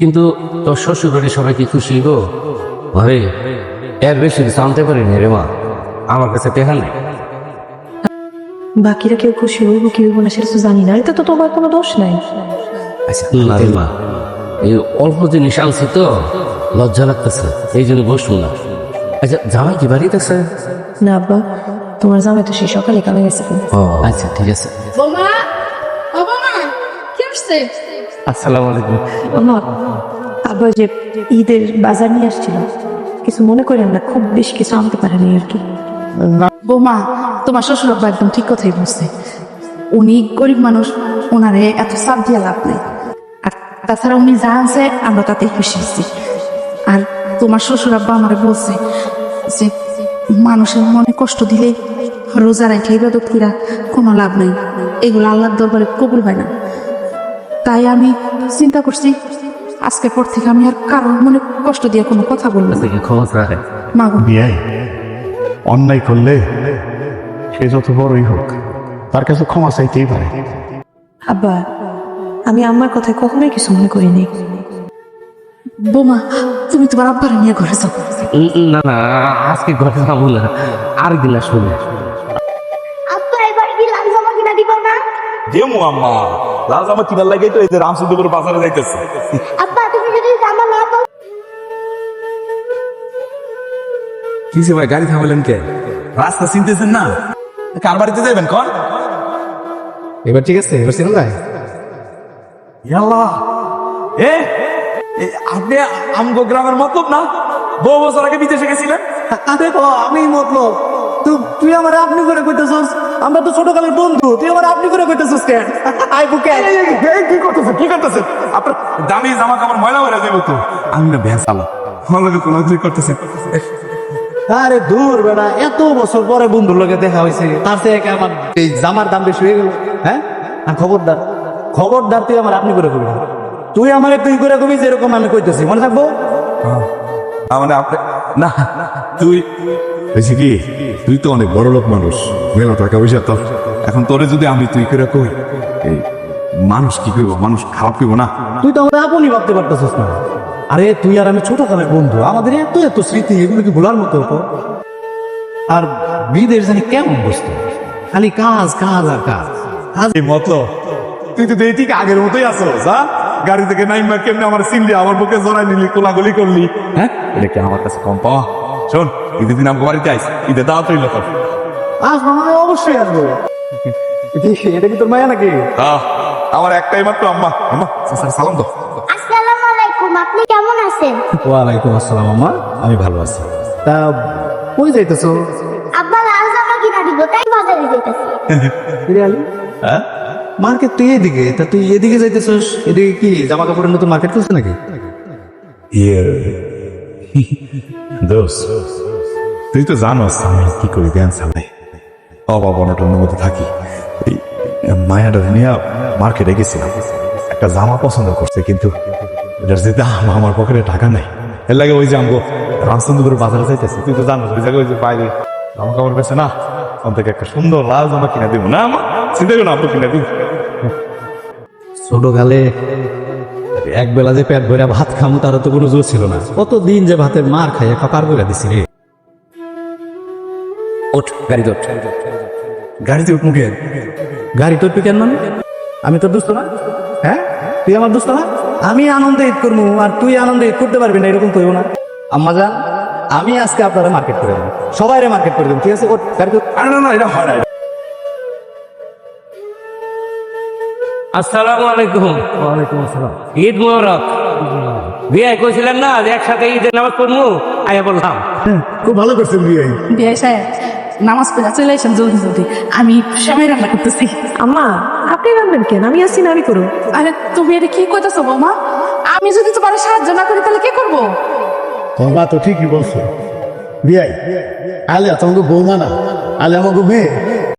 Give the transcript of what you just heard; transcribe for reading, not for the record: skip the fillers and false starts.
কিন্তু তোর শ্বশুর বাড়ি সবাই কি খুশি গো? ঘরে এর বেশি কিছু আনতে পারিনি রে মা, আমার কাছে টেহা নেই। বাকিরা কেউ খুশি হইব কি হইব না সেটা তো জানি না, এটা তো তোমার কোনো দোষ নাই। আচ্ছা না রে মা, এই অল্প জিনিস আনছি তো লজ্জা লাগতেছে, এই জন্য বসবো না। আচ্ছা জামাই কি বাড়িতে আছে? না আব্বা, তোমার জামাই তো সেই সকালে কামে গেছে। ও আচ্ছা ঠিক আছে। বোমা, ও বোমা, কি হচ্ছে? আসসালামু আলাইকুম। আমার আব্বা যে ঈদের বাজার নিয়ে আসছিল, কিছু মনে করেন না, খুব বেশি কিছু আনতে পারেনি আর কি। বোমা, তোমার শ্বশুর আব্বা একদম ঠিক কথাই বলছে। উনি গরিব মানুষ, ওনারে এত চাপ দিয়ে লাভ নেই। আর তাছাড়া উনি যা আনছে আমরা তাতেই খুশি হচ্ছি। আর তোমার শ্বশুর আব্বা আমারে বলছে যে মানুষের মনে কষ্ট দিলে রোজা রেখে ইবাদত কইরা কোনো লাভ নেই, এগুলো আল্লাহর দরবারে কবুল হয় না। তাই আমি চিন্তা করছি আজকের পর থেকে আমি আর কারোর মনে কষ্ট দিয়ে কোনো কথা বলবো না। থেকে খবর রাখে। মা গো, বিয়াই অন্যায় করলে সে যত বড়ই হোক তার কাছে ক্ষমা চাইতেই পারে। আব্বা, আমি আমার কথায় কখনোই কিছু মনে করিনি। বোমা, তুমি তোমার আব্বার নিয়ে ঘরে যাও। না না, আজকে ঘরে যাবো না, আরেকদিন আসবো। আব্বা এবার কি লাল জামা কিনা দিব না? দেমু আম্মা, লাল জামা কিনার লাগে তো এই যে রামচন্দ্রপুর বাজারে যাইতেছে। আব্বা তুমি যদি জামা না পাও কিসে ভাই গাড়ি থামালেন কে? রাস্তা চিনতেছেন না? কার বাড়িতে যাবেন কন? এবার ঠিক আছে, এবার চিনো ভাই ইয়াল্লাহ, এ এ, আপনি আমগো গ্রামের মতলব না? বহু বছর আগে বিদেশে গেছিলেন। দেখো আমি মতলব তুই আমার আপনি করে কইতেছস, আমরা তো ছোটকালের বন্ধু, তুই আমার আপনি করে কইতেছস কেন? আই বুকে কি করতেছেন কি করতেছেন? আপনার দামি জামা কাপড় ময়লা হয়ে যাবে তো। আমি না ভেসালা ভালো কোনো কিছু করতেছেন। আরে দূর বেটা, এত বছর পরে বন্ধুর লগে দেখা হয়েছে, তার থেকে আমার এই জামার দাম বেশি হয়ে গেল। হ্যাঁ, আর খবরদার খবরদার তুই আমার আপনি করে কবি না। তুই আমার তুই করে কবি যেরকম আমি কইতেছি, মনে থাকবো? মানে আপনি না, তুই হয়েছে কি, তুই তো অনেক বড় লোক মানুষ, মেলা টাকা পয়সা তো। এখন তোরে যদি আমি তুই করে কই, এই মানুষ কি করবো, মানুষ খারাপ করবো না। তুই তো আমার আপনই ভাবতে পারতেছিস না। আরে তুই আর আমি ছোটকালের বন্ধু, আমাদের এত এত স্মৃতি, এগুলো কি ভোলার মতো হতো? আর বিদেশ জানি কেমন বসতো, খালি কাজ কাজ আর কাজ কাজ। এই মতলব তুই তো দেখি ঠিক আগের মতোই আছো, যা গাড়ি থেকে নাইমা কেমনে আমার চিনলি, আমার বুকে জড়াই নিলি, কোলাগুলি করলি। হ্যাঁ, এটা কি আমার কাছে কম পাওয়া? শোন, ঈদের দিন আমাকে বাড়িতে আইস, ঈদে দাওয়াত রইল তোর। আসবো মানে অবশ্যই আসবো। এটা কি তোর মায়া নাকি? আমার একটাই মাত্র আম্মা। আম্মা সালাম তো। আসসালামু আলাইকুম, আপনি কেমন আছেন? ওয়ালাইকুম আসসালাম আম্মা, আমি ভালো আছি। তা কই যাইতেছো? আব্বা লাল জামা কিনা দিব তাই বাজারে যাইতেছি। হ্যাঁ, মার্কেট তুই এদিকে, তা তুই এদিকে যাইতেছস? এদিকে কি জামা কাপড়ের নতুন মার্কেট খুলছে নাকি? ইয়ে দোস, তুই তো জানোস আমি কি করি, ব্যান চালাই, অভাব অনটনের মধ্যে থাকি। এই মায়াটা নিয়ে মার্কেটে গেছিলাম, একটা জামা পছন্দ করছে, কিন্তু এটার যে দাম, আমার পকেটে টাকা নেই। এর লাগে ওই যে আমগো রামচন্দ্রপুর বাজারে যাইতেছি, তুই তো জানোস ওই জায়গায় ওই যে বাইরে জামা কাপড় বেছে না, ওখান থেকে একটা সুন্দর লাল জামা কিনে দিব না, আমার চিন্তা করো না, আপনি কিনে দিব। ছোটকালে এক বেলা যে পেট ভরে ভাত খামু তার তো কোনো জোর ছিল না। কতদিন যে ভাতের মার খাইয়া কাপার করে দিছি রে। ওঠ গাড়িতে ওঠ। গাড়িতে উঠমু কেন? গাড়ি তো একটু কেন মানে? আমি তোর দোস্ত না? হ্যাঁ, তুই আমার দোস্ত না? আমি আনন্দে ঈদ করবো আর তুই আনন্দে ঈদ করতে পারবি না, এরকম কইও না। আম্মা জান, আমি আজকে আপনারা মার্কেট করে দেবো, সবাই মার্কেট করে দেবো, ঠিক আছে? ওঠ গাড়িতে উঠ। আরে না না, এটা হয় না। আসসালামু আলাইকুম। ওয়ালাইকুম আসসালাম। ঈদ মোবারক। বিয়ে কইছিলেন না যে একসাথে ঈদের নামাজ পড়বো, আয়া বললাম। খুব ভালো করছেন বিয়ে। বিয়ে সাহেব, নামাজ পড়া চলে আসেন জলদি জলদি, আমি সবাই রান্না করতেছি। আম্মা, আপনি রাখবেন কেন? আমি আসছি না, আমি করো। আরে তুমি এটা কি কইতেছো বোমা? আমি যদি তোমার সাহায্য না করি তাহলে কি করবো? তোমার তো ঠিকই বলছো বিয়াই, আলে তোমাকে বৌমা না, আলে আমাকে মেয়ে।